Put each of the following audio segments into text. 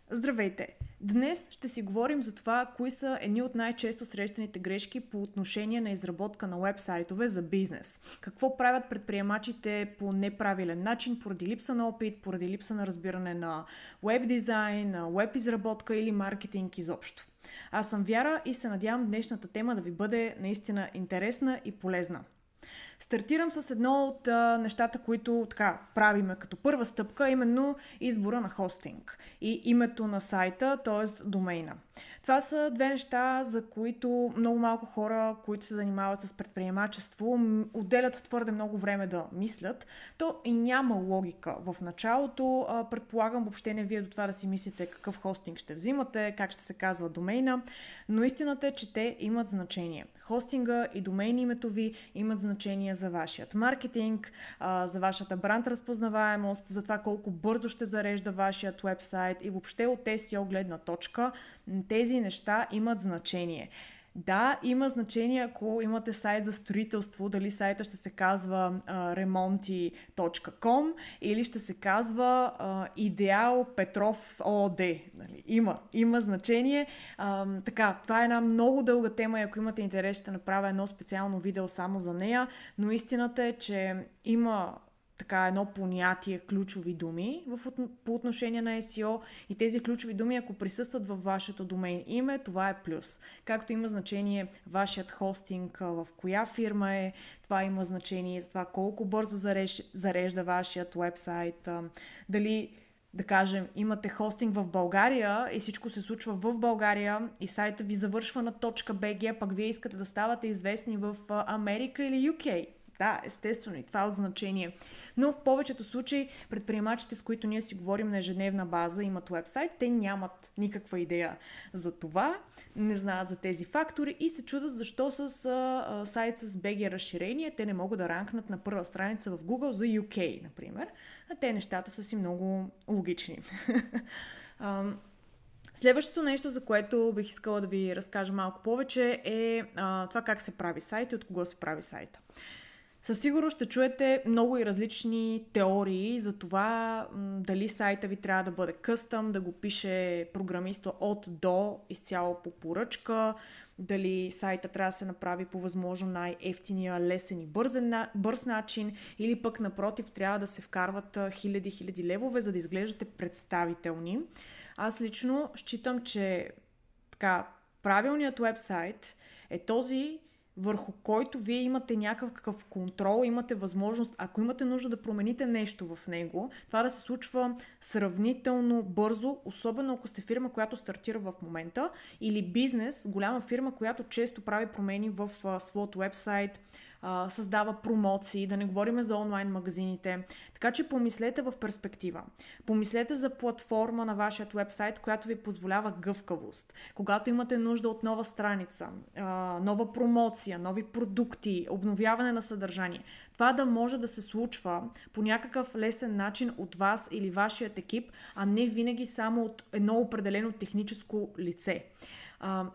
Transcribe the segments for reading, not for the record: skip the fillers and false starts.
Здравейте! Днес ще си говорим за това, кои са едни от най-често срещаните грешки по отношение на изработка на уебсайтове за бизнес. Какво правят предприемачите по неправилен начин, поради липса на опит, поради липса на разбиране на уеб дизайн, на уеб изработка или маркетинг изобщо. Аз съм Вяра и се надявам днешната тема да ви бъде наистина интересна и полезна. Стартирам с едно от нещата, които правиме като първа стъпка, именно избора на хостинг и името на сайта, т.е. домейна. Това са две неща, за които много малко хора, които се занимават с предприемачество, отделят твърде много време да мислят. То и няма логика в началото. Предполагам, въобще не вие до това да си мислите какъв хостинг ще взимате, как ще се казва домейна, но истината е, че те имат значение. Хостинга и домейн името ви имат значение за вашият маркетинг, за вашата бранд разпознаваемост, за това колко бързо ще зарежда вашият уебсайт и въобще от SEO гледна точка тези неща имат значение. Да, има значение, ако имате сайт за строителство, дали сайта ще се казва remonti.com или ще се казва Идеал Петров ООД. Има значение. Това е една много дълга тема и ако имате интерес, ще направя едно специално видео само за нея, но истината е, че има едно понятие ключови думи по отношение на SEO и тези ключови думи, ако присъстват във вашето домейн име, това е плюс. Както има значение вашият хостинг в коя фирма е, това има значение за това колко бързо зарежда вашият уебсайт, дали да кажем, имате хостинг в България и всичко се случва в България и сайта ви завършва на .bg, пък вие искате да ставате известни в Америка или UK. Да, естествено и това е от значение. Но в повечето случаи предприемачите, с които ние си говорим на ежедневна база, имат уебсайт, те нямат никаква идея за това, не знаят за тези фактори и се чудят защо с сайт с BG разширение те не могат да ранкнат на първа страница в Google за UK, например. А те нещата са си много логични. Следващото нещо, за което бих искала да ви разкажа малко повече е това как се прави сайт и от кого се прави сайта. Със сигурност ще чуете много и различни теории за това дали сайта ви трябва да бъде къстъм, да го пише програмиста от до, изцяло по поръчка, дали сайта трябва да се направи по възможно най-ефтиния, лесен и бърз начин, или пък напротив трябва да се вкарват хиляди левове, за да изглеждате представителни. Аз лично считам, че правилният уебсайт е този, върху който вие имате някакъв контрол, имате възможност, ако имате нужда да промените нещо в него, това да се случва сравнително бързо, особено ако сте фирма, която стартира в момента, или бизнес, голяма фирма, която често прави промени в своят уебсайт, създава промоции, да не говорим за онлайн магазините. Така че помислете в перспектива. Помислете за платформа на вашия уебсайт, която ви позволява гъвкавост. Когато имате нужда от нова страница, нова промоция, нови продукти, обновяване на съдържание. Това да може да се случва по някакъв лесен начин от вас или вашият екип, а не винаги само от едно определено техническо лице.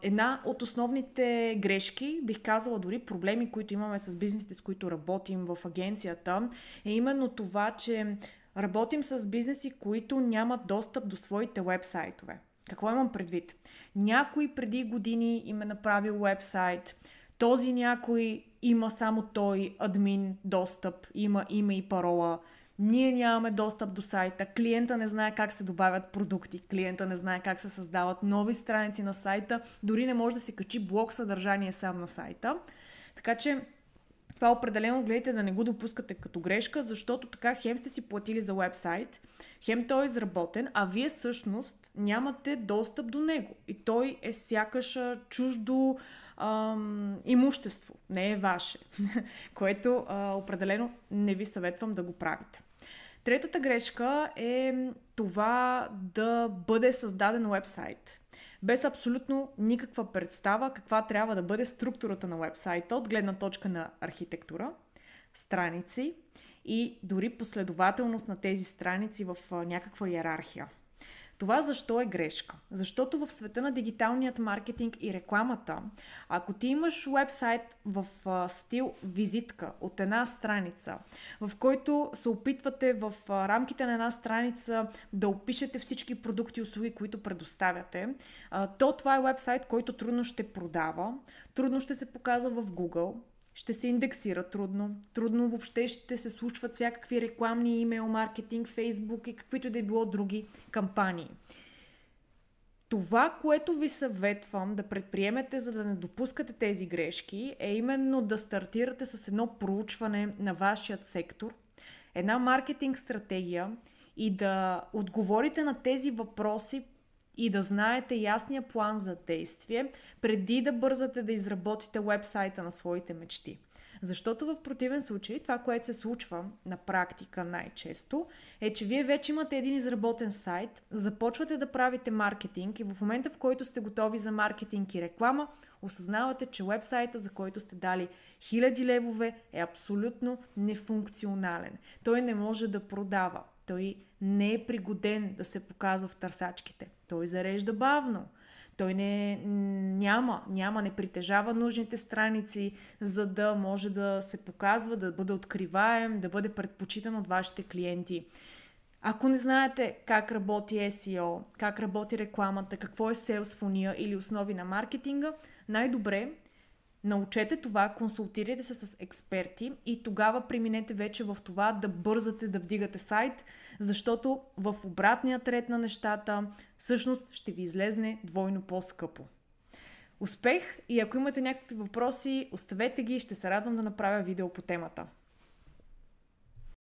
Една от основните грешки, бих казала дори проблеми, които имаме с бизнесите, с които работим в агенцията, е именно това, че работим с бизнеси, които нямат достъп до своите уебсайтове. Какво имам предвид? Някой преди години им е направил уебсайт, този някой има само той админ достъп, има име и парола. Ние нямаме достъп до сайта, клиента не знае как се добавят продукти, клиента не знае как се създават нови страници на сайта, дори не може да се качи блок съдържание сам на сайта. Така че това определено гледайте да не го допускате като грешка, защото така хем сте си платили за уебсайт, хем той е изработен, а вие всъщност нямате достъп до него. И той е сякаш чуждо имущество, не е ваше, което определено не ви съветвам да го правите. Третата грешка е това да бъде създаден уебсайт без абсолютно никаква представа каква трябва да бъде структурата на уебсайта от гледна точка на архитектура, страници и дори последователност на тези страници в някаква иерархия. Това защо е грешка? Защото в света на дигиталният маркетинг и рекламата, ако ти имаш уебсайт в стил визитка от една страница, в който се опитвате в рамките на една страница да опишете всички продукти и услуги, които предоставяте, то това е уебсайт, който трудно ще продава, трудно ще се показва в Google, ще се индексира трудно въобще ще се случват всякакви рекламни, имейл маркетинг, Фейсбук и каквито да е било други кампании. Това, което ви съветвам да предприемете, за да не допускате тези грешки, е именно да стартирате с едно проучване на вашият сектор, една маркетинг стратегия и да отговорите на тези въпроси и да знаете ясния план за действие, преди да бързате да изработите уебсайта на своите мечти. Защото в противен случай, това, което се случва на практика най-често, е, че вие вече имате един изработен сайт, започвате да правите маркетинг и в момента, в който сте готови за маркетинг и реклама, осъзнавате, че уебсайта, за който сте дали 1000 левове, е абсолютно нефункционален. Той не може да продава. Той не е пригоден да се показва в търсачките. Той зарежда бавно. Той не притежава нужните страници, за да може да се показва, да бъде откриваем, да бъде предпочитан от вашите клиенти. Ако не знаете как работи SEO, как работи рекламата, какво е Sales функция или основи на маркетинга, най-добре научете това, консултирайте се с експерти и тогава преминете вече в това да бързате да вдигате сайт, защото в обратния ред на нещата всъщност ще ви излезне двойно по-скъпо. Успех и ако имате някакви въпроси, оставете ги, ще се радвам да направя видео по темата.